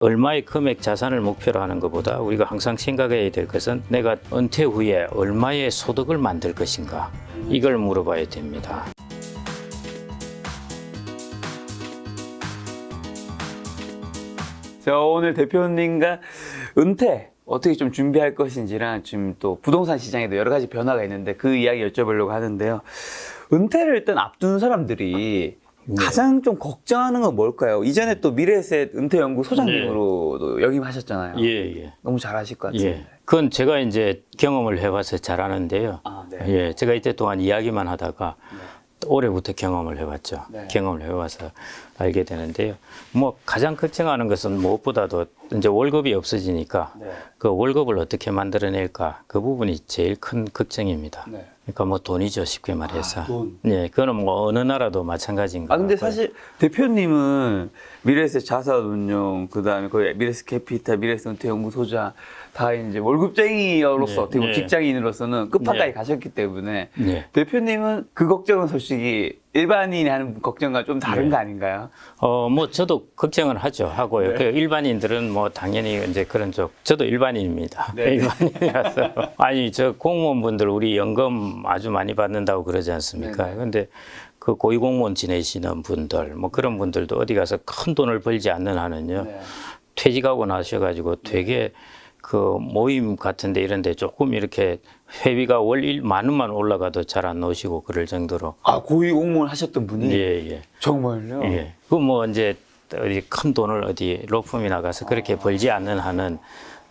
얼마의 금액 자산을 목표로 하는 것보다 우리가 항상 생각해야 될 것은 내가 은퇴 후에 얼마의 소득을 만들 것인가, 이걸 물어봐야 됩니다. 자, 오늘 대표님과 은퇴 어떻게 좀 준비할 것인지랑 지금 또 부동산 시장에도 여러 가지 변화가 있는데 그 이야기 여쭤보려고 하는데요. 은퇴를 일단 앞두는 사람들이 가장 좀 걱정하는 건 뭘까요? 이전에 또 미래에셋 은퇴연구 소장님으로도 역임하셨잖아요. 예. 너무 잘하실 것 같은데. 예. 그건 제가 이제 경험을 해봐서 잘 아는데요. 네. 예. 제가 이때 동안 이야기만 하다가 올해부터 경험을 해봤죠. 네. 경험을 해봐서 알게 되는데요. 뭐 가장 걱정하는 것은 무엇보다도 이제 월급이 없어지니까 네. 그 월급을 어떻게 만들어낼까, 그 부분이 제일 큰 걱정입니다. 네. 그러니까 뭐 돈이죠, 쉽게 말해서. 돈. 예, 그거는 뭐 어느 나라도 마찬가지인 것 근데 같고요. 사실 대표님은 미래에셋 자산운용, 그다음에 거기 미래에셋 캐피탈, 미래에셋 은퇴연구소장 다 이제 월급쟁이로서 네, 어떻게 보면 네. 직장인으로서는 끝판까지 네. 가셨기 때문에 네. 대표님은 그 걱정은 솔직히 일반인이 하는 걱정과 좀 다른 네. 거 아닌가요? 뭐 저도 걱정을 하죠. 하고요. 네. 그 일반인들은 뭐 당연히 이제 그런 쪽, 저도 일반인입니다. 네. 일반인이라서. 아니, 저 공무원분들 우리 연금 아주 많이 받는다고 그러지 않습니까? 네. 근데 그 고위공무원 지내시는 분들, 뭐 그런 분들도 어디 가서 큰 돈을 벌지 않는 한은요. 네. 퇴직하고 나셔가지고 되게 그 모임 같은데 이런데 조금 이렇게 회비가 월 1만 원만 올라가도 잘 안 나오시고 그럴 정도로. 고위 공무원 하셨던 분이 예. 정말요? 예. 그 뭐 이제 어디 큰 돈을 어디 로펌이 나가서 그렇게 벌지 않는 한은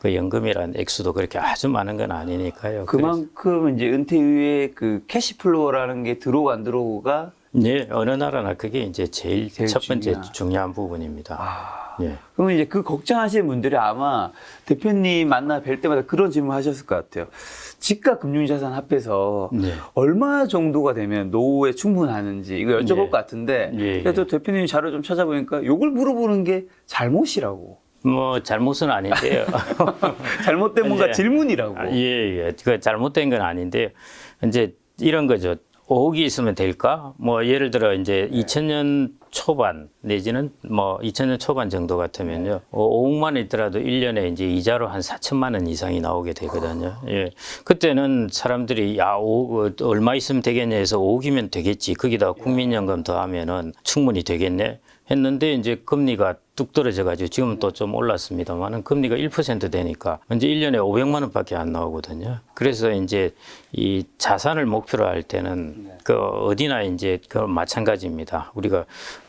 그 연금이라는 액수도 그렇게 아주 많은 건 아니니까요. 그만큼 이제 은퇴 이후에 그 캐시플로우라는 게 들어오고 안 들어오고가 예, 어느 나라나 그게 이제 제일 첫 번째 중요한 부분입니다. 예. 그러면 이제 그 걱정하시는 분들이 아마 대표님 만나 뵐 때마다 그런 질문 하셨을 것 같아요. 지가 금융자산 합해서 네. 얼마 정도가 되면 노후에 충분하는지 이거 여쭤볼 네. 것 같은데 예. 그래도 대표님 자료 좀 찾아보니까 요걸 물어보는 게 잘못이라고. 뭐 잘못은 아닌데요. 잘못된 뭔가 이제, 질문이라고. 예. 그 잘못된 건 아닌데요. 이제 이런 거죠. 5억이 있으면 될까? 뭐 예를 들어 이제 2000년 초반 내지는 뭐 2000년 초반 정도 같으면요. 5억만 있더라도 1년에 이제 이자로 한 4천만 원 이상이 나오게 되거든요. 예. 그때는 사람들이 5억 얼마 있으면 되겠냐 해서 5억이면 되겠지. 거기다 국민연금 더하면은 충분히 되겠네. 했는데 이제 금리가 뚝 떨어져 가지고 지금은 또 좀 올랐습니다만은 금리가 1% 되니까 이제 1년에 500만 원밖에 안 나오거든요. 그래서 이제 이 자산을 목표로 할 때는 그 어디나 이제 그 마찬가지입니다. 우리가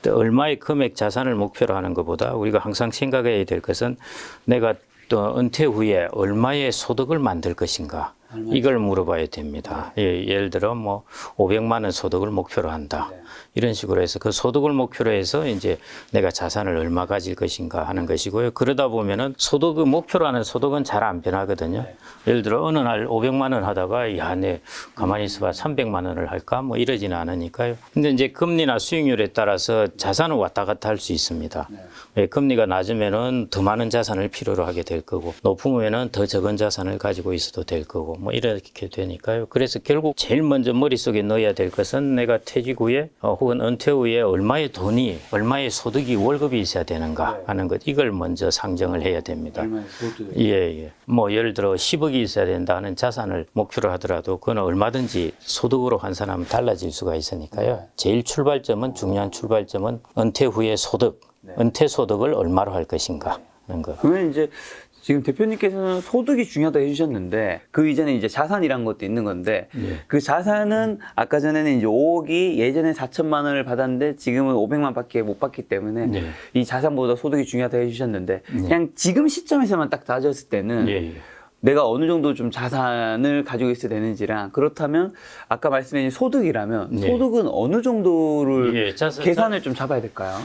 얼마의 금액 자산을 목표로 하는 것보다 우리가 항상 생각해야 될 것은 내가 또 은퇴 후에 얼마의 소득을 만들 것인가. 이걸 물어봐야 됩니다. 예, 예를 들어 뭐 500만 원 소득을 목표로 한다. 이런 식으로 해서 그 소득을 목표로 해서 이제 내가 자산을 얼마 가질 것인가 하는 것이고요. 그러다 보면은 소득을 목표로 하는 소득은 잘 안 변하거든요. 예를 들어 어느 날 500만 원 하다가 야, 내 가만히 있어봐 300만 원을 할까? 뭐 이러지는 않으니까요. 근데 이제 금리나 수익률에 따라서 자산은 왔다 갔다 할 수 있습니다. 예, 금리가 낮으면은 더 많은 자산을 필요로 하게 될 거고 높으면은 더 적은 자산을 가지고 있어도 될 거고 뭐 이렇게 되니까요. 그래서 결국 제일 먼저 머릿속에 넣어야 될 것은 내가 퇴직 후에 혹은 은퇴 후에 얼마의 돈이, 얼마의 소득이, 월급이 있어야 되는가 하는 것, 이걸 먼저 상정을 해야 됩니다. 예. 뭐 예를 들어 10억이 있어야 된다는 자산을 목표로 하더라도 그건 얼마든지 소득으로 환산하면 달라질 수가 있으니까요. 제일 중요한 출발점은 은퇴 후의 소득, 은퇴 소득을 얼마로 할 것인가 하는 거. 그러면 이제 지금 대표님께서는 소득이 중요하다고 해주셨는데 그 이전에 이제 자산이란 것도 있는 건데 그 자산은 아까 전에는 이제 5억이 예전에 4천만 원을 받았는데 지금은 500만 밖에 못 받기 때문에 이 자산보다 소득이 중요하다고 해주셨는데 그냥 지금 시점에서만 딱 따졌을 때는 내가 어느 정도 좀 자산을 가지고 있어야 되는지랑 그렇다면 아까 말씀해주신 소득이라면 소득은 어느 정도를 계산을 좀 잡아야 될까요?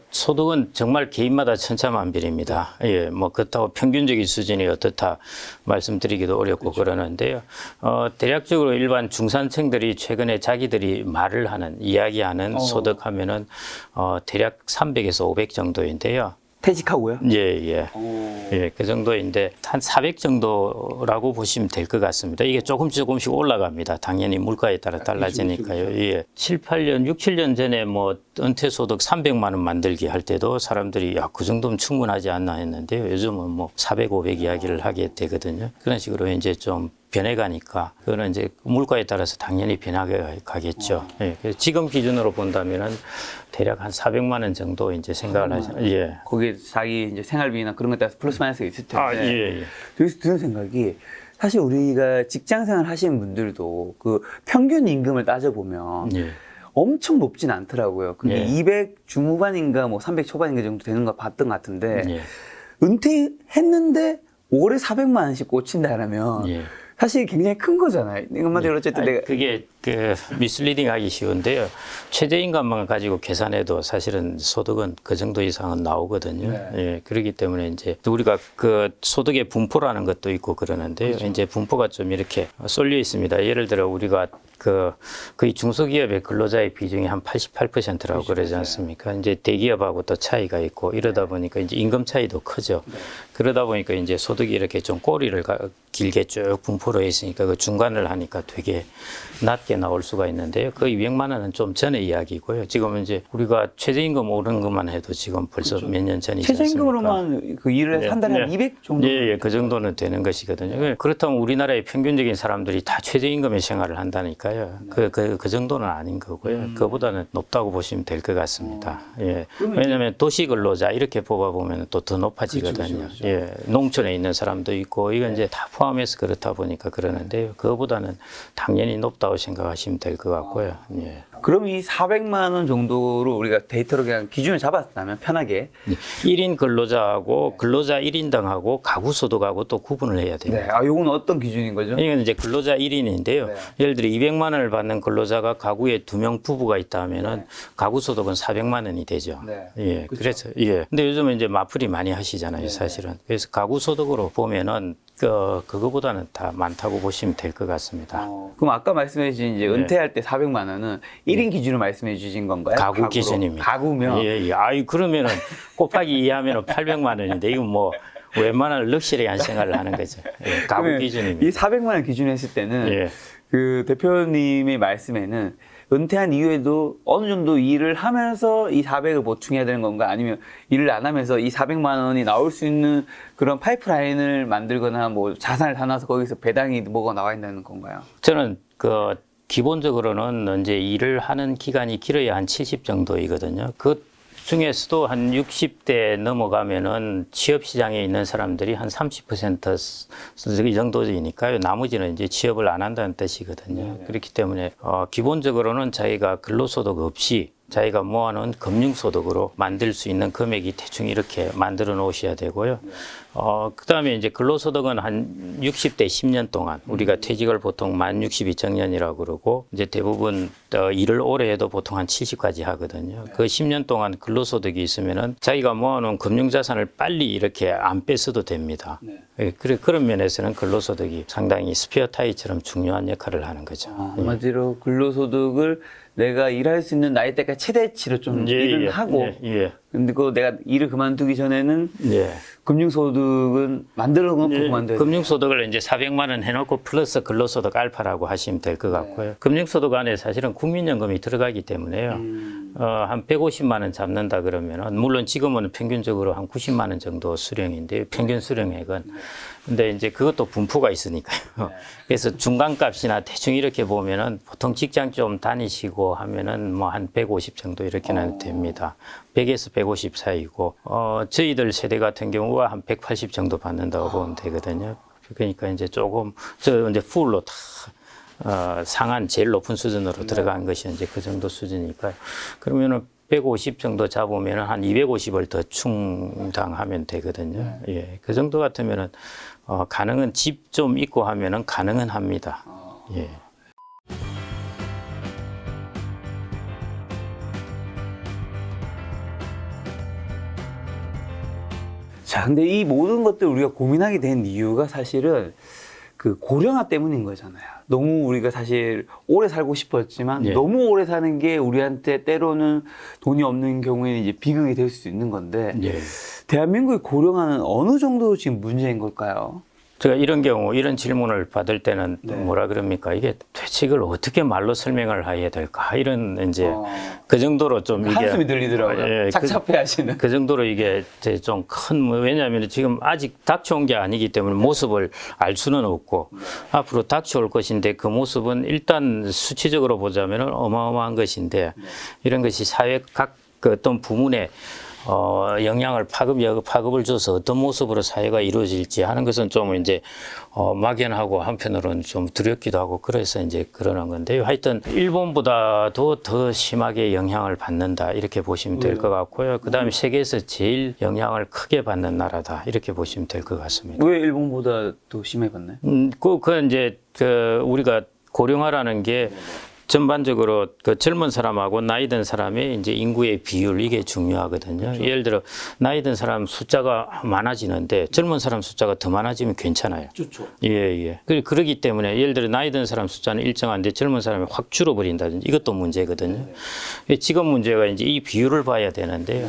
소득은 정말 개인마다 천차만별입니다. 예, 뭐 그렇다고 평균적인 수준이 어떻다 말씀드리기도 어렵고 그러는데요. 대략적으로 일반 중산층들이 최근에 자기들이 말을 하는, 이야기하는 소득하면은 대략 300에서 500 정도인데요. 퇴직하고요? 예, 예. 예, 그 정도인데 한 400 정도라고 보시면 될 것 같습니다. 이게 조금씩 올라갑니다. 당연히 물가에 따라 달라지니까요. 예. 7, 8년, 6, 7년 전에 뭐 은퇴 소득 300만 원 만들기 할 때도 사람들이 야, 그 정도면 충분하지 않나 했는데요. 요즘은 뭐 400, 500 이야기를 하게 되거든요. 그런 식으로 이제 좀 변해가니까 그거는 이제 물가에 따라서 당연히 변하게 가겠죠. 예. 그래서 지금 기준으로 본다면은 대략 한 400만 원 정도 이제 생각을 하시면 예. 거기에 자기 이제 생활비나 그런 것에 따라서 플러스 마이너스가 있을 텐데. 아, 예, 예. 여기서 드는 생각이 사실 우리가 직장 생활 하시는 분들도 그 평균 임금을 따져보면 예. 엄청 높진 않더라고요. 그게 예. 200 중후반인가 뭐 300 초반인가 정도 되는 거 봤던 것 같은데 예. 은퇴했는데 올해 400만 원씩 꽂힌다라면 예. 사실 굉장히 큰 거잖아요. 한마디로 어쨌든 아니, 내가 그게 그 미슬리딩 하기 쉬운데요. 최저임금만 가지고 계산해도 사실은 소득은 그 정도 이상은 나오거든요. 네. 예, 그렇기 때문에 이제 우리가 그 소득의 분포라는 것도 있고 그러는데요. 그렇죠. 이제 분포가 좀 이렇게 쏠려 있습니다. 예를 들어 우리가 그 거의 중소기업의 근로자의 비중이 한 88%라고 그러지 않습니까? 이제 대기업하고 또 차이가 있고 이러다 보니까 이제 임금 차이도 크죠. 그러다 보니까 이제 소득이 이렇게 좀 꼬리를 길게 쭉 분포로 있으니까 그 중간을 하니까 되게 낮게 나올 수가 있는데요. 그 200만 원은 좀 전의 이야기고요. 지금 이제 우리가 최저임금 오른 것만 해도 지금 벌써 몇 년 전이지 않습니까? 최저임금으로만 그 일을 해서 한 달에 한 200 정도. 예, 예, 그 정도는 되는 것이거든요. 그렇다면 우리나라의 평균적인 사람들이 다 최저임금에 생활을 한다니까요. 그 정도는 아닌 거고요. 그보다는 높다고 보시면 될 것 같습니다. 예. 왜냐하면 도시 근로자 이렇게 뽑아보면 또 더 높아지거든요. 그렇죠. 예. 농촌에 있는 사람도 있고 이건 이제 다 포함해서 그렇다 보니까 그러는데요. 그거보다는 당연히 높다고 생각하시면 될 것 같고요. 예. 그럼 이 400만 원 정도로 우리가 데이터로 그냥 기준을 잡았다면 편하게 1인 근로자하고 근로자 1인당하고 가구 소득하고 또 구분을 해야 됩니다. 네. 아, 요건 어떤 기준인 거죠? 이건 이제 근로자 1인인데요. 네. 예를 들어 200만 원을 받는 근로자가 가구에 2명 부부가 있다면은 가구 소득은 400만 원이 되죠. 네. 예. 그쵸. 그래서 예. 근데 요즘은 이제 맞풀이 많이 하시잖아요, 사실은. 그래서 가구 소득으로 보면은 그거보다는 다 많다고 보시면 될 것 같습니다. 그럼 아까 말씀해 주신 이제 네. 은퇴할 때 400만 원은 1인 기준으로 말씀해 주신 건가요? 가구 가구로. 기준입니다. 가구면 예, 예. 아이 그러면은 곱하기 2하면은 800만 원인데 이건 뭐 웬만한 럭셔리한 생활을 하는 거죠. 예, 가구 그러면 기준입니다. 이 400만 원 기준으로 했을 때는 예. 그 대표님의 말씀에는 은퇴한 이후에도 어느 정도 일을 하면서 이 400을 보충해야 되는 건가? 아니면 일을 안 하면서 이 400만 원이 나올 수 있는 그런 파이프라인을 만들거나 뭐 자산을 다 놔서 거기서 배당이 뭐가 나와 있는 건가요? 저는 그 기본적으로는 이제 일을 하는 기간이 길어야 한 70 정도이거든요. 그 중에서도 한 60대 넘어가면은 취업 시장에 있는 사람들이 한 30%이 정도이니까요. 나머지는 이제 취업을 안 한다는 뜻이거든요. 그렇기 때문에 기본적으로는 자기가 근로소득 없이 자기가 모아놓은 금융소득으로 만들 수 있는 금액이 대충 이렇게 만들어 놓으셔야 되고요. 그 다음에 이제 근로소득은 한 60대 10년 동안 우리가 퇴직을 보통 만 62정년이라고 그러고 이제 대부분 일을 오래 해도 보통 한 70까지 하거든요. 그 10년 동안 근로소득이 있으면은 자기가 모아놓은 금융자산을 빨리 이렇게 안 뺐어도 됩니다. 예, 그런 면에서는 근로소득이 상당히 스페어 타이처럼 중요한 역할을 하는 거죠. 한마디로 근로소득을 내가 일할 수 있는 나이 때까지 최대치로 좀 일을 하고 근데 그 내가 일을 그만두기 전에는 금융소득은 만들어 놓고 그만둬야 금융소득을 이제 400만 원 해놓고 플러스 근로소득 알파라고 하시면 될 것 같고요. 금융소득 안에 사실은 국민연금이 들어가기 때문에요. 한 150만 원 잡는다 그러면은 물론 지금은 평균적으로 한 90만 원 정도 수령인데 평균 수령액은 근데 이제 그것도 분포가 있으니까요. 그래서 중간값이나 대충 이렇게 보면은 보통 직장 좀 다니시고 하면은 뭐 한 150 정도 이렇게는 됩니다. 100에서 150 사이고, 저희들 세대 같은 경우가 한 180 정도 받는다고 보면 되거든요. 그러니까 이제 조금, 이제 풀로 다, 상한 제일 높은 수준으로 들어간 것이 이제 그 정도 수준이니까요. 그러면은 150 정도 잡으면 한 250을 더 충당하면 되거든요. 예. 그 정도 같으면은, 가능은 집 좀 있고 하면은 가능은 합니다. 예. 자, 근데 이 모든 것들 우리가 고민하게 된 이유가 사실은 그 고령화 때문인 거잖아요. 너무 우리가 사실 오래 살고 싶었지만 예. 너무 오래 사는 게 우리한테 때로는 돈이 없는 경우에는 이제 비극이 될 수 있는 건데 예. 대한민국의 고령화는 어느 정도 지금 문제인 걸까요? 제가 이런 경우 이런 질문을 받을 때는 네. 뭐라 그럽니까? 이게 대체 이걸 어떻게 말로 설명을 해야 될까? 이런 이제 어. 그 정도로 좀 이게 한숨이 들리더라고요. 예, 착잡해하시는. 그 정도로 이게 좀 큰 왜냐하면 지금 아직 닥쳐온 게 아니기 때문에 모습을 알 수는 없고 앞으로 닥쳐올 것인데 그 모습은 일단 수치적으로 보자면 어마어마한 것인데 이런 것이 사회 각 그 어떤 부문에 영향을 파급을 줘서 어떤 모습으로 사회가 이루어질지 하는 것은 좀 이제 막연하고 한편으로는 좀 두렵기도 하고 그래서 이제 그러는 건데요. 하여튼 일본보다도 더 심하게 영향을 받는다 이렇게 보시면 될 것 같고요. 그다음에 세계에서 제일 영향을 크게 받는 나라다 이렇게 보시면 될 것 같습니다. 왜 일본보다 더 심하게 봤나요? 그건 이제 우리가 고령화라는 게 전반적으로 그 젊은 사람하고 나이 든 사람의 이제 인구의 비율 이게 중요하거든요. 그렇죠. 예를 들어 나이 든 사람 숫자가 많아지는데 젊은 사람 숫자가 더 많아지면 괜찮아요. 좋죠. 예. 그러기 때문에 예를 들어 나이 든 사람 숫자는 일정한데 젊은 사람이 확 줄어버린다든지 이것도 문제거든요. 지금 문제가 이제 이 비율을 봐야 되는데요.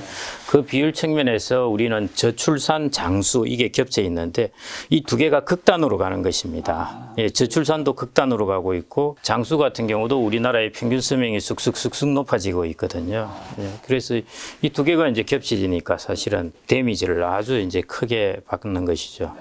그 비율 측면에서 우리는 저출산 장수 이게 겹쳐 있는데 이 두 개가 극단으로 가는 것입니다. 예, 저출산도 극단으로 가고 있고 장수 같은 경우도 우리나라의 평균 수명이 쑥쑥 높아지고 있거든요. 예, 그래서 이 두 개가 이제 겹쳐지니까 사실은 데미지를 아주 이제 크게 받는 것이죠.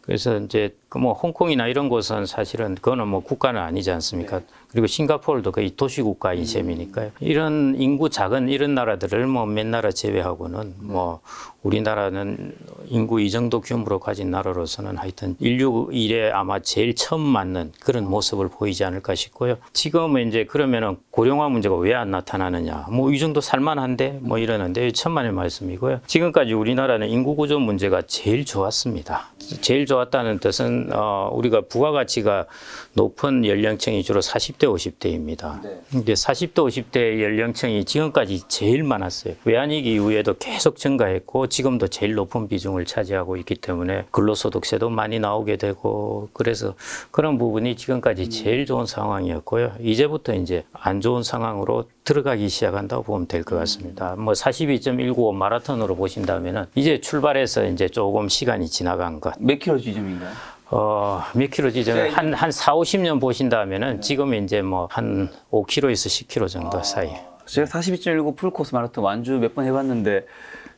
그래서 이제 뭐 홍콩이나 이런 곳은 사실은 그거는 뭐 국가는 아니지 않습니까? 그리고 싱가포르도 거의 도시국가인 셈이니까요. 이런 인구 작은 이런 나라들을 뭐 몇 나라 제외하고는 뭐 우리나라는 인구 이 정도 규모로 가진 나라로서는 하여튼 인류 일에 아마 제일 처음 맞는 그런 모습을 보이지 않을까 싶고요. 지금은 이제 그러면은 고령화 문제가 왜 안 나타나느냐? 뭐 이 정도 살만한데 뭐 이러는데 천만의 말씀이고요. 지금까지 우리나라는 인구 구조 문제가 제일 좋았습니다. 제일 좋았다는 뜻은 우리가 부가가치가 높은 연령층이 주로 40대, 50대입니다. 근데 40대, 50대 연령층이 지금까지 제일 많았어요. 외환위기 이후에도 계속 증가했고 지금도 제일 높은 비중을 차지하고 있기 때문에 근로소득세도 많이 나오게 되고 그래서 그런 부분이 지금까지 제일 좋은 상황이었고요. 이제부터 이제 안 좋은 상황으로 들어가기 시작한다고 보면 될 것 같습니다. 뭐 42.195 마라톤으로 보신다면은 이제 출발해서 이제 조금 시간이 지나간 것. 몇 킬로 지점인가요? 몇 킬로 지점에 한 4, 50년 보신다면은 지금 이제 뭐 한 5킬로에서 10킬로 정도 사이. 제가 42.19 풀코스 마라톤 완주 몇 번 해봤는데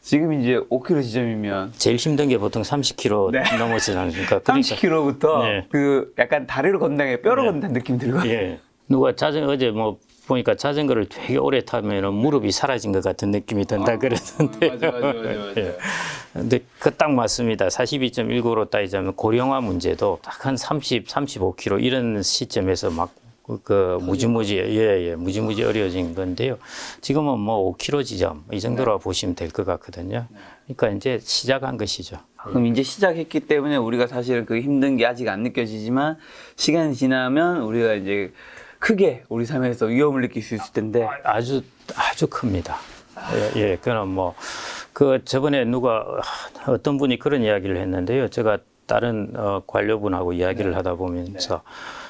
지금 이제 5킬로 지점이면 제일 힘든 게 보통 30킬로 넘어지지 않습니까? 그러니까 30킬로부터 네. 그 약간 다리로 걷는 게 뼈로 걷는 느낌이 들거든요. 예. 누가 어제 뭐 보니까 자전거를 되게 오래 타면 무릎이 사라진 것 같은 느낌이 든다 그러던데. 맞아. 예. 근데 그 딱 맞습니다. 42.19로 따지자면 고령화 문제도 딱 한 30, 35km 이런 시점에서 막 무지무지 어려워진 건데요. 지금은 뭐 5km 지점 이 정도로 보시면 될 것 같거든요. 그러니까 이제 시작한 것이죠. 그럼 이제 시작했기 때문에 우리가 사실은 그 힘든 게 아직 안 느껴지지만 시간이 지나면 우리가 이제 크게 우리 삶에서 위험을 느낄 수 있을 텐데 아주 큽니다. 예, 그는 뭐 저번에 어떤 분이 그런 이야기를 했는데요. 제가 다른 관료분하고 이야기를 하다 보면서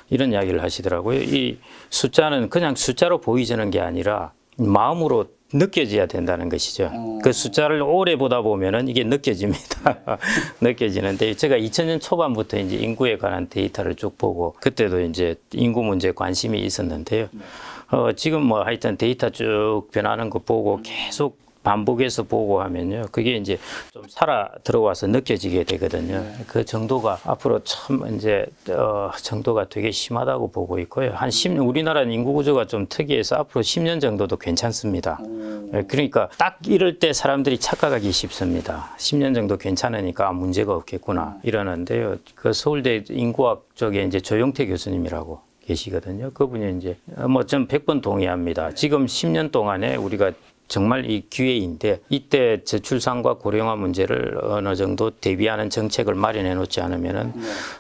이런 이야기를 하시더라고요. 이 숫자는 그냥 숫자로 보이지는 게 아니라 마음으로 느껴져야 된다는 것이죠. 그 숫자를 오래 보다 보면은 이게 느껴집니다. 느껴지는데 제가 2000년 초반부터 이제 인구에 관한 데이터를 쭉 보고 그때도 이제 인구 문제에 관심이 있었는데요. 지금 뭐 하여튼 데이터 쭉 변하는 거 보고 계속 반복해서 보고 하면요. 그게 이제 좀 살아 들어와서 느껴지게 되거든요. 그 정도가 앞으로 참 이제 정도가 되게 심하다고 보고 있고요. 한 10년, 우리나라는 인구 구조가 좀 특이해서 앞으로 10년 정도도 괜찮습니다. 그러니까 딱 이럴 때 사람들이 착각하기 쉽습니다. 10년 정도 괜찮으니까 문제가 없겠구나 이러는데요. 그 서울대 인구학 쪽에 이제 조용태 교수님이라고 계시거든요. 그분이 이제 뭐 전 100번 동의합니다. 지금 10년 동안에 우리가 정말 이 기회인데 이때 저출산과 고령화 문제를 어느 정도 대비하는 정책을 마련해 놓지 않으면은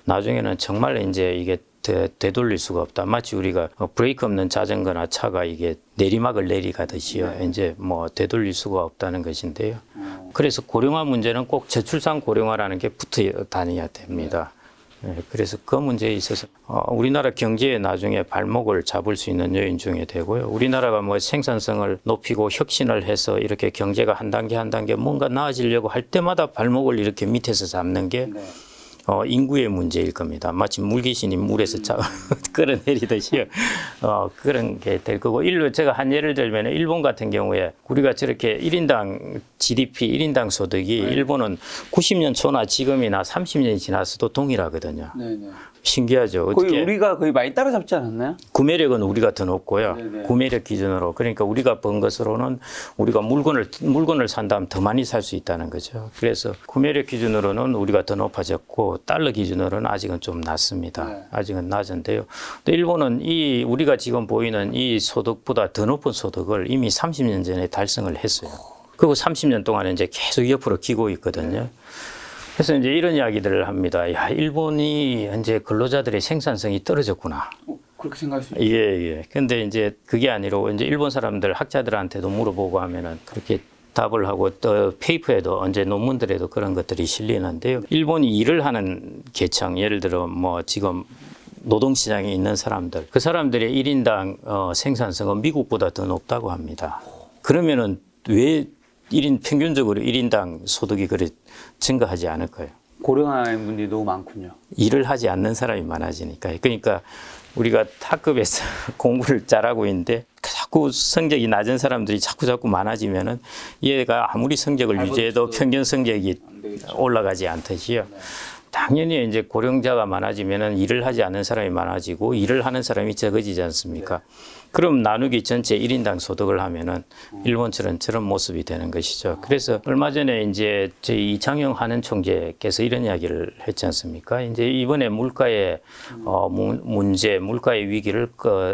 나중에는 정말 이제 이게 되돌릴 수가 없다. 마치 우리가 브레이크 없는 자전거나 차가 이게 내리막을 내리가듯이요. 이제 뭐 되돌릴 수가 없다는 것인데요. 그래서 고령화 문제는 꼭 저출산 고령화라는 게 붙어 다녀야 됩니다. 예, 그래서 그 문제에 있어서 우리나라 경제에 나중에 발목을 잡을 수 있는 요인 중에 되고요. 우리나라가 뭐 생산성을 높이고 혁신을 해서 이렇게 경제가 한 단계 한 단계 뭔가 나아지려고 할 때마다 발목을 이렇게 밑에서 잡는 게 인구의 문제일 겁니다. 마치 물귀신이 물에서 끌어내리듯이 그런 게 될 거고, 제가 한 예를 들면 일본 같은 경우에 우리가 저렇게 1인당 GDP, 1인당 소득이 일본은 90년 초나 지금이나 30년이 지났어도 동일하거든요. 네네. 신기하죠. 거의 어떻게 우리가 거의 많이 따라잡지 않았나요? 구매력은 우리가 더 높고요. 네네. 구매력 기준으로. 그러니까 우리가 번 것으로는 우리가 물건을 산다면 더 많이 살 수 있다는 거죠. 그래서 구매력 기준으로는 우리가 더 높아졌고 달러 기준으로는 아직은 좀 낮습니다. 네. 아직은 낮은데요. 근데 일본은 우리가 지금 보이는 이 소득보다 더 높은 소득을 이미 30년 전에 달성을 했어요. 그리고 30년 동안 이제 계속 옆으로 기고 있거든요. 그래서 이제 이런 이야기들을 합니다. 야, 일본이 이제 근로자들의 생산성이 떨어졌구나. 그렇게 생각할 수 있어요. 예. 근데 이제 그게 아니라 이제 일본 사람들 학자들한테도 물어보고 하면은 그렇게 답을 하고 또 페이퍼에도 언제 논문들에도 그런 것들이 실리는데요. 일본이 일을 하는 계층, 예를 들어 뭐 지금 노동시장에 있는 사람들, 그 사람들의 1인당 생산성은 미국보다 더 높다고 합니다. 그러면은 왜 평균적으로 1인당 소득이 그래 증가하지 않을까요? 고령화인 분들이 너무 많군요. 일을 하지 않는 사람이 많아지니까. 그러니까 우리가 학급에서 공부를 잘하고 있는데 자꾸 성적이 낮은 사람들이 자꾸 많아지면은 얘가 아무리 성적을 유지해도 평균 성적이 올라가지 않듯이요. 당연히 이제 고령자가 많아지면은 일을 하지 않는 사람이 많아지고 일을 하는 사람이 적어지지 않습니까? 그럼 나누기 전체 1인당 소득을 하면은 일본처럼 저런 모습이 되는 것이죠. 그래서 얼마 전에 이제 저희 이창용 한은 총재께서 이런 이야기를 했지 않습니까? 이제 이번에 물가의 문제, 물가의 위기를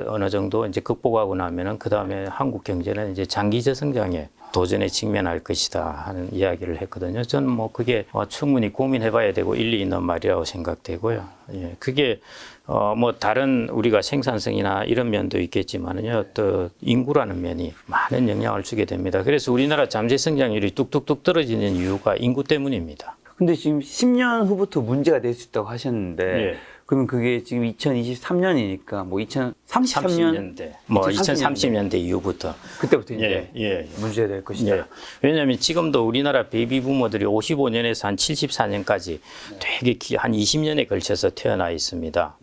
어느 정도 이제 극복하고 나면은 그 다음에 한국 경제는 이제 장기 저성장에 도전에 직면할 것이다 하는 이야기를 했거든요. 저는 뭐 그게 충분히 고민해봐야 되고 일리 있는 말이라고 생각되고요. 예, 그게 뭐 다른 우리가 생산성이나 이런 면도 있겠지만은요, 또 인구라는 면이 많은 영향을 주게 됩니다. 그래서 우리나라 잠재 성장률이 뚝뚝뚝 떨어지는 이유가 인구 때문입니다. 근데 지금 10년 후부터 문제가 될 수 있다고 하셨는데, 예. 그러면 그게 지금 2023년이니까 뭐 2033년, 30년대, 뭐 2030년대 이후부터 그때부터 이제 예. 문제가 될 것이다. 예. 왜냐하면 지금도 우리나라 베이비 부모들이 55년에서 한 74년까지 되게 한 20년에 걸쳐서 태어나 있습니다.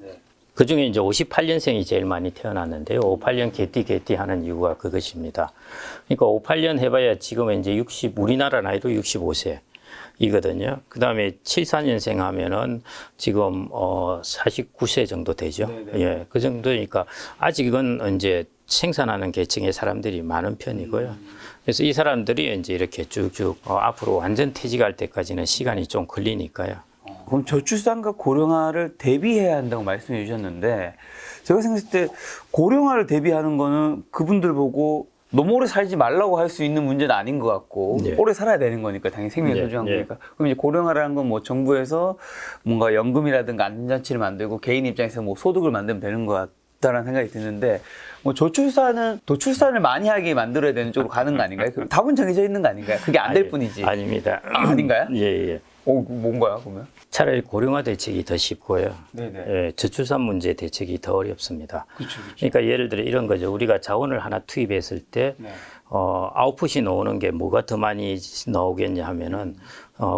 그 중에 이제 58년생이 제일 많이 태어났는데요. 58년 개띠 하는 이유가 그것입니다. 그러니까 58년 해봐야 지금은 이제 우리나라 나이로 65세. 이거든요. 그 다음에 74년생 하면은 지금 49세 정도 되죠. 예, 그 정도니까 아직은 이제 생산하는 계층의 사람들이 많은 편이고요. 그래서 이 사람들이 이제 이렇게 쭉쭉 앞으로 완전 퇴직할 때까지는 시간이 좀 걸리니까요. 그럼 저출산과 고령화를 대비해야 한다고 말씀해 주셨는데, 제가 생각했을 때 고령화를 대비하는 거는 그분들 보고 너무 오래 살지 말라고 할 수 있는 문제는 아닌 것 같고, 네. 오래 살아야 되는 거니까, 당연히 생명이 소중한 거니까. 그럼 이제 고령화라는 건 뭐 정부에서 뭔가 연금이라든가 안전장치를 만들고 개인 입장에서 뭐 소득을 만들면 되는 것 같다라는 생각이 드는데, 뭐 저출산은 도출산을 많이 하게 만들어야 되는 쪽으로 가는 거 아닌가요? 답은 정해져 있는 거 아닌가요? 그게 안 될 뿐이지. 아닙니다. 아닌가요? 예. 뭔가요, 그러면? 차라리 고령화 대책이 더 쉽고요. 네네. 예, 저출산 문제 대책이 더 어렵습니다. 그렇죠. 그러니까 예를 들어 이런 거죠. 우리가 자원을 하나 투입했을 때 아웃풋이 나오는 게 뭐가 더 많이 나오겠냐 하면은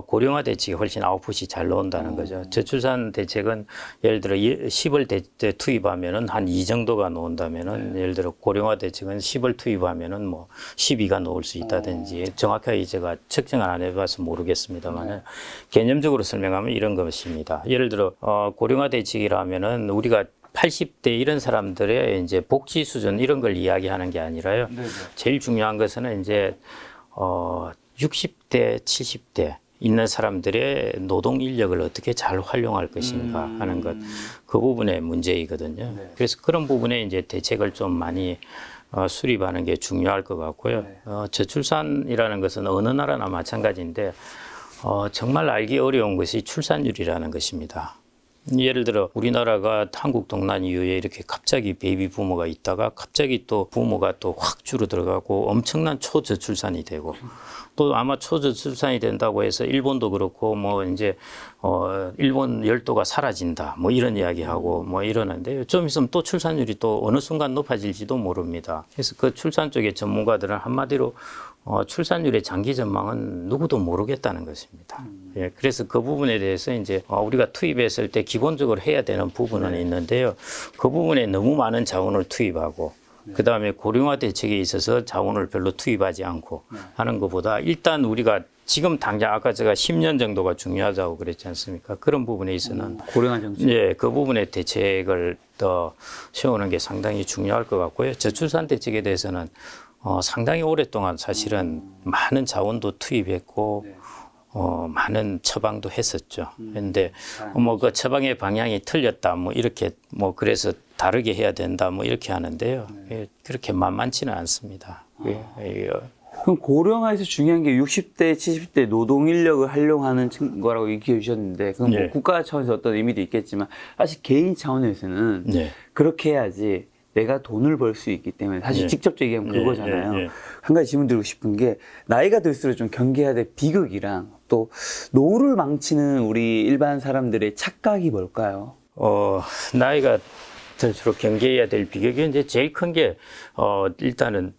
고령화 대책이 훨씬 아웃풋이 잘 나온다는 거죠. 저출산 대책은 예를 들어 10을 투입하면은 한 2 정도가 나온다면은 예를 들어 고령화 대책은 10을 투입하면은 뭐 12가 나올 수 있다든지 정확하게 제가 측정을 안 해봐서 모르겠습니다만 개념적으로 설명하면 이런 것입니다. 예를 들어 고령화 대책이라면은 우리가 80대 이런 사람들의 이제 복지 수준 이런 걸 이야기하는 게 아니라요. 제일 중요한 것은 이제 60대, 70대 있는 사람들의 노동 인력을 어떻게 잘 활용할 것인가 하는 것, 그 부분의 문제이거든요. 그래서 그런 부분에 이제 대책을 좀 많이 수립하는 게 중요할 것 같고요. 저출산이라는 것은 어느 나라나 마찬가지인데 정말 알기 어려운 것이 출산율이라는 것입니다. 예를 들어 우리나라가 한국 동란 이후에 이렇게 갑자기 베이비 부모가 있다가 갑자기 또 부모가 또 확 줄어들어가고 엄청난 초저출산이 되고 또 아마 초저출산이 된다고 해서 일본도 그렇고 뭐 이제 일본 열도가 사라진다 뭐 이런 이야기하고 뭐 이러는데 좀 있으면 또 출산율이 또 어느 순간 높아질지도 모릅니다. 그래서 그 출산 쪽의 전문가들은 한마디로 출산율의 장기 전망은 누구도 모르겠다는 것입니다. 예, 그래서 그 부분에 대해서 이제 우리가 투입했을 때 기본적으로 해야 되는 부분은 있는데요. 그 부분에 너무 많은 자원을 투입하고 그 다음에 고령화 대책에 있어서 자원을 별로 투입하지 않고 하는 것보다 일단 우리가 지금 당장 아까 제가 10년 정도가 중요하다고 그랬지 않습니까? 그런 부분에 있어서는 고령화 정책. 예, 그 부분의 대책을 더 세우는 게 상당히 중요할 것 같고요. 저출산 대책에 대해서는 상당히 오랫동안 사실은 많은 자원도 투입했고 많은 처방도 했었죠. 그런데 뭐 그 처방의 방향이 틀렸다, 뭐 이렇게 뭐 그래서 다르게 해야 된다, 뭐 이렇게 하는데요. 예, 그렇게 만만치는 않습니다. 그럼 고령화에서 중요한 게 60대, 70대 노동 인력을 활용하는 거라고 얘기해 주셨는데, 그건 뭐 네. 국가 차원에서 어떤 의미도 있겠지만, 사실 개인 차원에서는 네. 그렇게 해야지 내가 돈을 벌 수 있기 때문에 사실 네. 직접적으로 얘기하면 네, 그거잖아요. 네, 네. 한 가지 질문 드리고 싶은 게, 나이가 들수록 좀 경계해야 될 비극이랑 또 노후를 망치는 우리 일반 사람들의 착각이 뭘까요? 나이가 들수록 경계해야 될 비극이 이제 제일 큰 게 일단은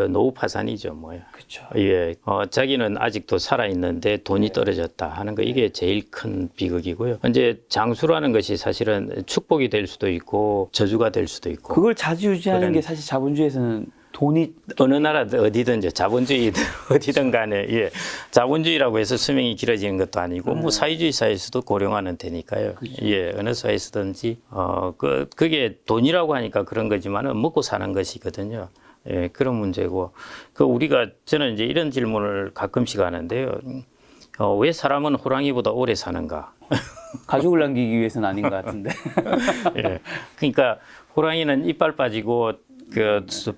노후 파산이죠, 뭐야. 그렇죠. 예, 자기는 아직도 살아 있는데 돈이 떨어졌다 하는 거 이게 제일 큰 비극이고요. 이제 장수라는 것이 사실은 축복이 될 수도 있고 저주가 될 수도 있고. 그걸 자주유지하는 게 사실 자본주의에서는 돈이 어느 나라 어디든지 자본주의든 어디든 간에 예, 자본주의라고 해서 수명이 길어지는 것도 아니고 뭐 사회주의 사회에서도 고령화는 되니까요. 예, 어느 사회에서든지 그게 돈이라고 하니까 그런 거지만은 먹고 사는 것이거든요. 예, 그런 문제고 저는 이제 이런 질문을 가끔씩 하는데요. 왜 사람은 호랑이보다 오래 사는가? 가족을 남기기 위해서는 아닌 것 같은데. 예, 그러니까 호랑이는 이빨 빠지고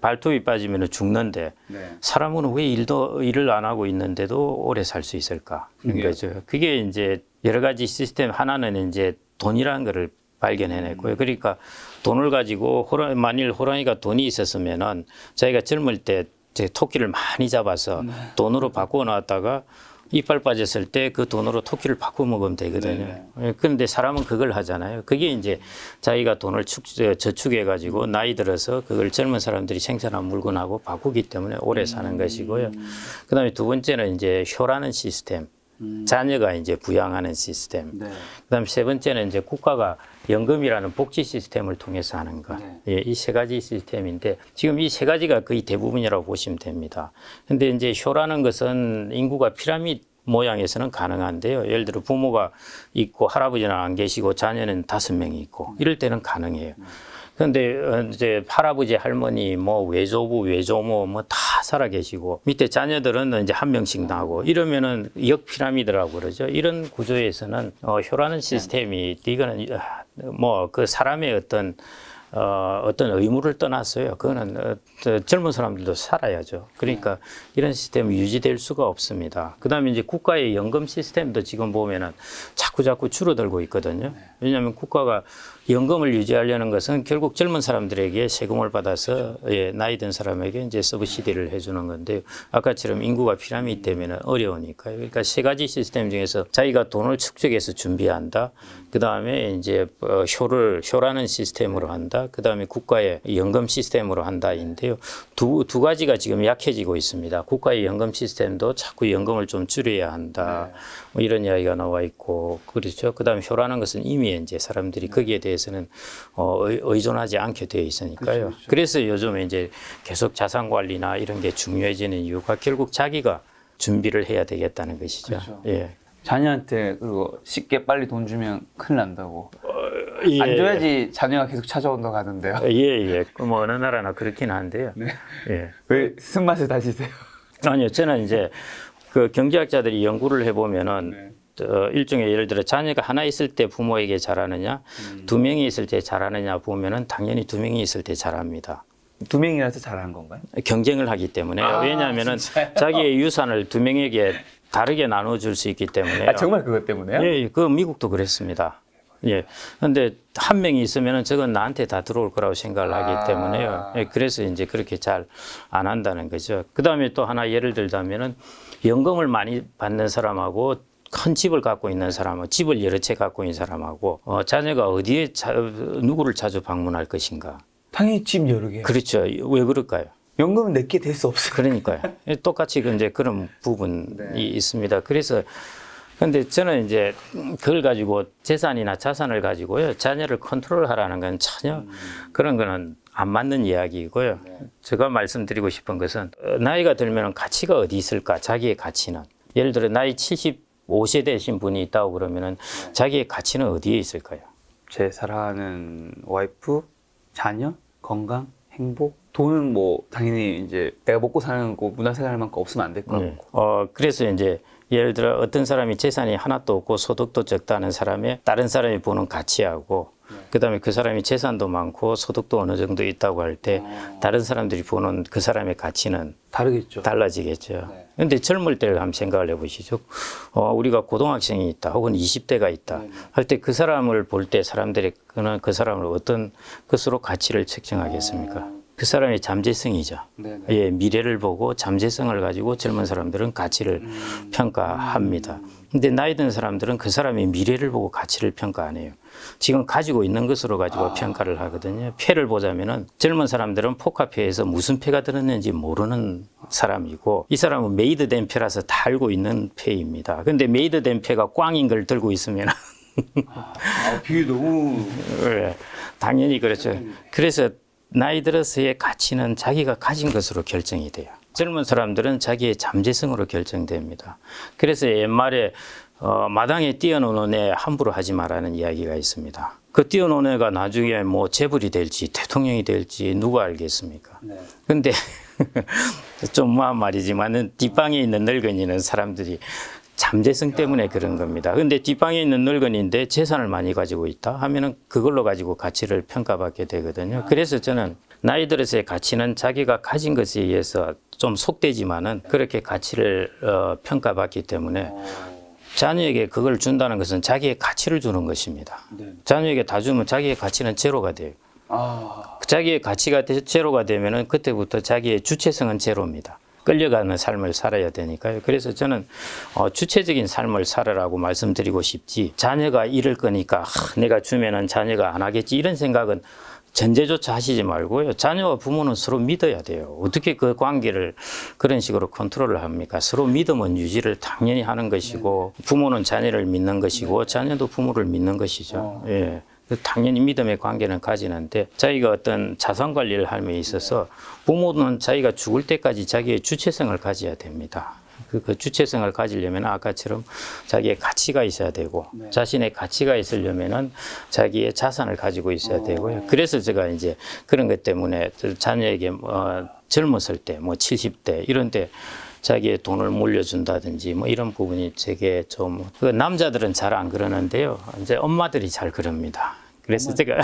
발톱이 빠지면 죽는데 사람은 왜 일을 안 하고 있는데도 오래 살 수 있을까? 그런 거죠. 그게 이제 여러 가지 시스템 하나는 이제 돈이라는 거를 발견해냈고요. 그러니까 돈을 가지고 만일 호랑이가 돈이 있었으면은 자기가 젊을 때 토끼를 많이 잡아서 돈으로 바꾸어 놨다가 이빨 빠졌을 때 그 돈으로 토끼를 바꾸어 먹으면 되거든요. 그런데 사람은 그걸 하잖아요. 그게 이제 자기가 돈을 저축해 가지고 나이 들어서 그걸 젊은 사람들이 생산한 물건하고 바꾸기 때문에 오래 사는 것이고요. 그다음에 두 번째는 이제 효라는 시스템. 자녀가 이제 부양하는 시스템. 그다음에 세 번째는 이제 국가가 연금이라는 복지 시스템을 통해서 하는 것. 예, 이 세 가지 시스템인데 지금 이 세 가지가 거의 대부분이라고 보시면 됩니다. 근데 이제 효라는 것은 인구가 피라미드 모양에서는 가능한데요. 예를 들어 부모가 있고 할아버지는 안 계시고 자녀는 5명이 있고 이럴 때는 가능해요. 그런데 이제 할아버지, 할머니, 뭐 외조부, 외조모 뭐 다 살아 계시고 밑에 자녀들은 이제 한 명씩 나고 이러면은 역 피라미드라고 그러죠. 이런 구조에서는 효라는 시스템이 이거는 뭐 그 사람의 어떤 의무를 떠났어요. 그거는 젊은 사람들도 살아야죠. 그러니까 이런 시스템이 유지될 수가 없습니다. 그다음에 이제 국가의 연금 시스템도 지금 보면은 자꾸 줄어들고 있거든요. 왜냐하면 국가가 연금을 유지하려는 것은 결국 젊은 사람들에게 세금을 받아서 나이 든 사람에게 이제 서브시디를 해주는 건데 아까처럼 인구가 피라미드 때문에 어려우니까요. 그러니까 세 가지 시스템 중에서 자기가 돈을 축적해서 준비한다. 그 다음에 이제 효라는 시스템으로 한다. 그 다음에 국가의 연금 시스템으로 한다인데요. 두 가지가 지금 약해지고 있습니다. 국가의 연금 시스템도 자꾸 연금을 좀 줄여야 한다. 뭐 이런 이야기가 나와 있고 그렇죠. 그 다음에 효라는 것은 이미 이제 사람들이 거기에 대해서는 의존하지 않게 되어 있으니까요. 그렇죠. 그래서 요즘에 이제 계속 자산 관리나 이런 게 중요해지는 이유가 결국 자기가 준비를 해야 되겠다는 것이죠. 그렇죠. 예. 자녀한테 그리고 쉽게 빨리 돈 주면 큰일 난다고. 예. 안 줘야지 자녀가 계속 찾아온다고 하던데요. 예. 뭐 어느 나라나 그렇긴 한데요. 네. 예. 왜 쓴맛을 다시세요? 아니요, 저는 이제 그 경제학자들이 연구를 해보면은 일종의 예를 들어 자녀가 하나 있을 때 부모에게 잘하느냐, 2명이 있을 때 잘하느냐 보면은 당연히 2명이 있을 때 잘합니다. 2명이라서 잘하는 건가요? 경쟁을 하기 때문에 왜냐하면은 자기의 유산을 2명에게 다르게 나눠줄 수 있기 때문에. 정말 그것 때문에요? 예, 그 미국도 그랬습니다. 예. 근데 한 명이 있으면은 저건 나한테 다 들어올 거라고 생각을 하기 때문에요. 예, 그래서 이제 그렇게 잘 안 한다는 거죠. 그 다음에 또 하나 예를 들자면은 연금을 많이 받는 사람하고 큰 집을 갖고 있는 사람하고 집을 여러 채 갖고 있는 사람하고 자녀가 어디에 누구를 자주 방문할 것인가. 당연히 집 여러 개. 그렇죠. 왜 그럴까요? 연금은 내게 될 수 없어요. 그러니까요. 똑같이 이제 그런 부분이 있습니다. 그래서 근데 저는 이제 그걸 가지고 재산이나 자산을 가지고요 자녀를 컨트롤하라는 건 전혀 그런 거는 안 맞는 이야기이고요. 제가 말씀드리고 싶은 것은 나이가 들면 가치가 어디 있을까? 자기의 가치는 예를 들어 나이 75세 되신 분이 있다고 그러면은 자기의 가치는 어디에 있을까요? 제 사랑하는 와이프, 자녀, 건강, 행복, 돈은 뭐 당연히 이제 내가 먹고 사는 거 문화생활만큼 없으면 안 될 거 같고. 그래서 이제 예를 들어 어떤 사람이 재산이 하나도 없고 소득도 적다는 사람의 다른 사람이 보는 가치하고 그다음에 그 사람이 재산도 많고 소득도 어느 정도 있다고 할 때 다른 사람들이 보는 그 사람의 가치는 다르겠죠. 달라지겠죠. 네. 근데 젊을 때를 한번 생각을 해보시죠. 우리가 고등학생이 있다 혹은 20대가 있다 할 때 그 사람을 볼 때 사람들이 그 사람을 어떤 것으로 가치를 책정하겠습니까? 그 사람의 잠재성이죠. 네네. 예, 미래를 보고 잠재성을 가지고 젊은 사람들은 가치를 평가합니다. 근데 나이 든 사람들은 그 사람의 미래를 보고 가치를 평가 안 해요. 지금 가지고 있는 것으로 가지고 평가를 하거든요. 패를 보자면은 젊은 사람들은 포카패에서 무슨 패가 들었는지 모르는 사람이고 이 사람은 메이드된 패라서 다 알고 있는 패입니다. 근데 메이드된 패가 꽝인 걸 들고 있으면 비유 너무. 예, 당연히 그렇죠. 그래서 나이 들어서의 가치는 자기가 가진 것으로 결정이 돼요. 젊은 사람들은 자기의 잠재성으로 결정됩니다. 그래서 옛말에 마당에 뛰어노는 애 함부로 하지 마라는 이야기가 있습니다. 그 뛰어노는 애가 나중에 뭐 재벌이 될지 대통령이 될지 누가 알겠습니까? 네. 근데 좀 뭐한 말이지만은 뒷방에 있는 늙은이는 사람들이 잠재성 때문에 그런 겁니다. 근데 뒷방에 있는 늙은이인데 재산을 많이 가지고 있다 하면은 그걸로 가지고 가치를 평가받게 되거든요. 그래서 저는 나이 들어서의 가치는 자기가 가진 것에 의해서 좀 속되지만은 그렇게 가치를 평가받기 때문에 자녀에게 그걸 준다는 것은 자기의 가치를 주는 것입니다. 네. 자녀에게 다 주면 자기의 가치는 제로가 돼요. 자기의 가치가 제로가 되면은 그때부터 자기의 주체성은 제로입니다. 끌려가는 삶을 살아야 되니까요. 그래서 저는 주체적인 삶을 살아라고 말씀드리고 싶지 자녀가 이럴 거니까 내가 주면은 자녀가 안 하겠지 이런 생각은 전제조차 하시지 말고요. 자녀와 부모는 서로 믿어야 돼요. 어떻게 그 관계를 그런 식으로 컨트롤을 합니까? 서로 믿음은 유지를 당연히 하는 것이고 부모는 자녀를 믿는 것이고 자녀도 부모를 믿는 것이죠. 예. 당연히 믿음의 관계는 가지는데 자기가 어떤 자산 관리를 함에 있어서 부모는 자기가 죽을 때까지 자기의 주체성을 가져야 됩니다. 그 주체성을 가지려면 아까처럼 자기의 가치가 있어야 되고 자신의 가치가 있으려면은 자기의 자산을 가지고 있어야 되고요. 그래서 제가 이제 그런 것 때문에 자녀에게 젊었을 때 뭐 70대 이런 때 자기의 돈을 물려준다든지 뭐 이런 부분이 되게 좀 그 남자들은 잘 안 그러는데요. 이제 엄마들이 잘 그럽니다. 그래서 제가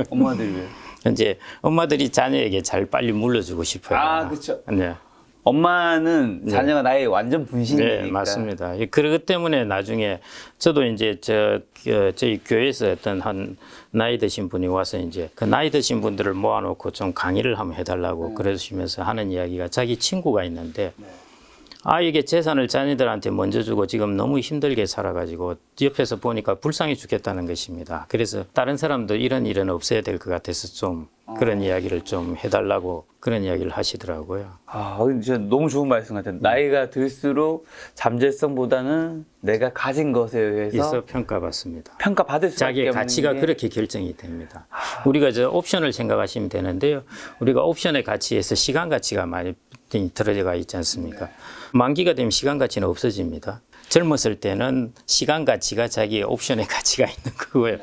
엄마들이 왜? 이제 엄마들이 자녀에게 잘 빨리 물려주고 싶어요. 그렇죠. 네. 엄마는 자녀가 나의 완전 분신이니까. 네, 맞습니다. 그러기 때문에 나중에 저도 이제 저희 교회에서 어떤 한 나이 드신 분이 와서 이제 그 나이 드신 분들을 모아놓고 좀 강의를 한번 해달라고 그러시면서 하는 이야기가 자기 친구가 있는데 아이에게 재산을 자녀들한테 먼저 주고 지금 너무 힘들게 살아가지고 옆에서 보니까 불쌍해 죽겠다는 것입니다. 그래서 다른 사람도 이런 일은 없어야 될 것 같아서 좀 그런 이야기를 좀 해달라고 그런 이야기를 하시더라고요. 진짜 너무 좋은 말씀 같아요. 나이가 들수록 잠재성보다는 내가 가진 것에 의해서 평가받습니다. 평가받을 수밖에 자기의 없는 가치가 게... 그렇게 결정이 됩니다. 우리가 저 옵션을 생각하시면 되는데요. 우리가 옵션의 가치에서 시간 가치가 많이 들어가 있지 않습니까? 만기가 되면 시간 가치는 없어집니다. 젊었을 때는 시간 가치가 자기의 옵션의 가치가 있는 거고요.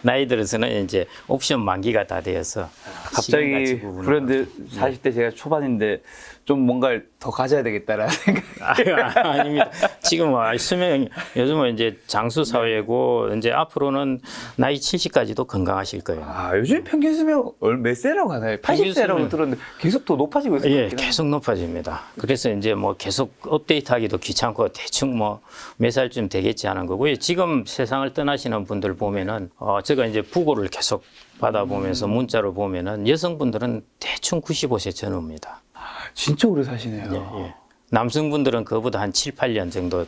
나이 들어서는 이제 옵션 만기가 다 되어서 갑자기 브랜드 40대 제가 초반인데 좀 뭔가를 더 가져야 되겠다라는 생각. 아닙니다. 지금 수명 요즘은 이제 장수 사회고 이제 앞으로는 나이 70까지도 건강하실 거예요. 아, 요즘 평균 수명 몇 세라고 하나요? 평균 80세라고 수명. 들었는데 계속 더 높아지고 있어요. 예, 계속 높아집니다. 그래서 이제 뭐 계속 업데이트하기도 귀찮고 대충 뭐 몇 살쯤 되겠지 하는 거고요. 지금 세상을 떠나시는 분들 보면은 제가 이제 부고를 계속 받아보면서 문자로 보면은 여성분들은 대충 95세 전후입니다. 진짜 오래 사시네요. 예, 예. 남성분들은 그거보다 한 7, 8년 정도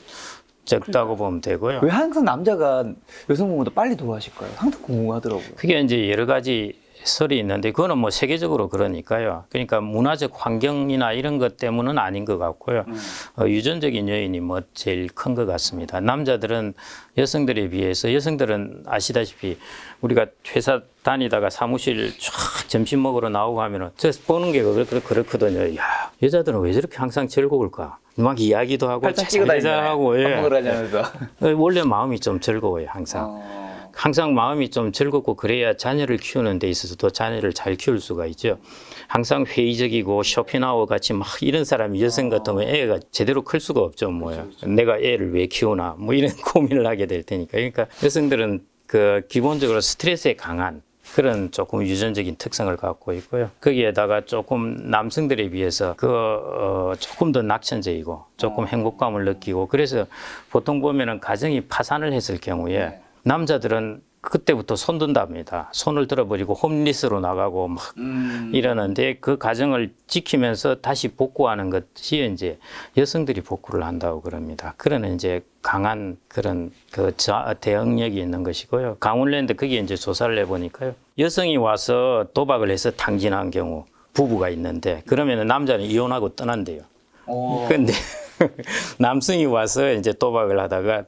적다고 보면 되고요. 왜 항상 남자가 여성분보다 빨리 돌아가실까요? 항상 궁금하더라고요. 그게 이제 여러 가지 설이 있는데 그거는 뭐 세계적으로 그러니까요. 그러니까 문화적 환경이나 이런 것 때문은 아닌 것 같고요. 유전적인 요인이 뭐 제일 큰 것 같습니다. 남자들은 여성들에 비해서 여성들은 아시다시피 우리가 회사 다니다가 사무실 쫙 점심 먹으러 나오고 하면은 저 보는 게 그렇거든요. 야, 여자들은 왜 저렇게 항상 즐거울까? 막 이야기도 하고 팔짱 끼고 다니잖아요. 하고 밥 먹으러 다니면서. 원래 마음이 좀 즐거워요, 항상. 항상 마음이 좀 즐겁고 그래야 자녀를 키우는 데 있어서도 자녀를 잘 키울 수가 있죠. 항상 회의적이고 쇼펜하우어 같이 막 이런 사람이 여성 같으면 애가 제대로 클 수가 없죠, 뭐요. 내가 애를 왜 키우나 뭐 이런 고민을 하게 될 테니까. 그러니까 여성들은 그 기본적으로 스트레스에 강한 그런 조금 유전적인 특성을 갖고 있고요. 거기에다가 조금 남성들에 비해서 조금 더 낙천적이고 조금 행복감을 느끼고 그래서 보통 보면은 가정이 파산을 했을 경우에 남자들은 그때부터 손 든답니다. 손을 들어버리고 홈리스로 나가고 막 이러는데 그 가정을 지키면서 다시 복구하는 것이 이제 여성들이 복구를 한다고 그럽니다. 그런 이제 강한 그런 대응력이 있는 것이고요. 강원랜드 거기에 이제 조사를 해보니까요. 여성이 와서 도박을 해서 탕진한 경우 부부가 있는데 그러면은 남자는 이혼하고 떠난대요. 근데 남성이 와서 이제 도박을 하다가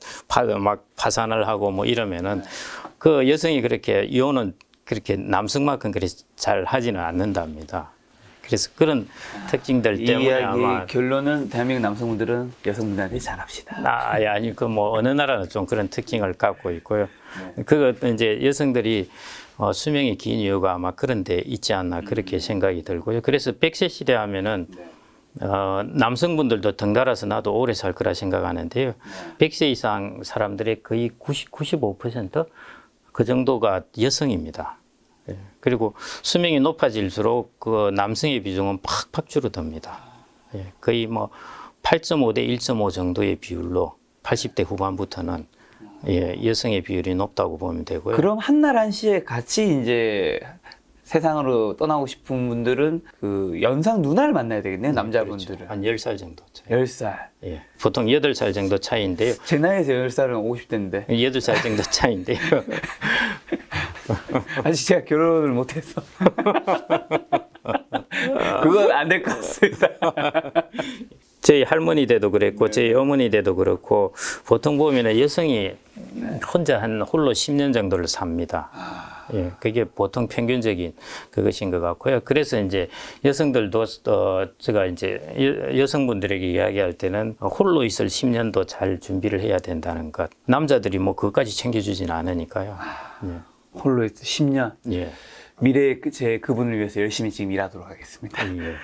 막 파산을 하고 뭐 이러면은 그 여성이 그렇게 이혼은 그렇게 남성만큼 그렇게 잘 하지는 않는답니다. 그래서 그런 특징들 이 때문에 이야기의 아마 결론은 대한민국 남성분들은 여성분들한테 잘합시다. 아니 그 뭐 어느 나라는 좀 그런 특징을 갖고 있고요. 그거 이제 여성들이 수명이 긴 이유가 아마 그런 데 있지 않나 그렇게 생각이 들고요. 그래서 100세 시대 하면은 남성분들도 덩달아서 나도 오래 살 거라 생각하는데요. 100세 이상 사람들의 거의 95%그 정도가 여성입니다. 예. 그리고 수명이 높아질수록 그 남성의 비중은 팍팍 줄어듭니다. 예. 거의 뭐 8.5 대 1.5 정도의 비율로 80대 후반부터는 여성의 비율이 높다고 보면 되고요. 그럼 한날 한시에 같이 이제 세상으로 떠나고 싶은 분들은 그 연상 누나를 만나야 되겠네요, 남자분들은. 그렇죠. 한 10살 정도 차이. 10살. 예. 보통 8살 정도 차이인데요. 제 나이에서 10살은 50대인데. 8살 정도 차이인데요. 아직 제가 결혼을 못해서. 그건 안 될 것 같습니다. 저희 할머니 때도 그랬고 저희 어머니 때도 그렇고 보통 보면 여성이 혼자 홀로 10년 정도를 삽니다. 예, 그게 보통 평균적인 그것인 것 같고요. 그래서 이제 여성들도 제가 이제 여성분들에게 이야기할 때는 홀로 있을 10년도 잘 준비를 해야 된다는 것. 남자들이 뭐 그것까지 챙겨주진 않으니까요. 예. 홀로 있어 10년. 예. 미래의 제 그분을 위해서 열심히 지금 일하도록 하겠습니다. 예.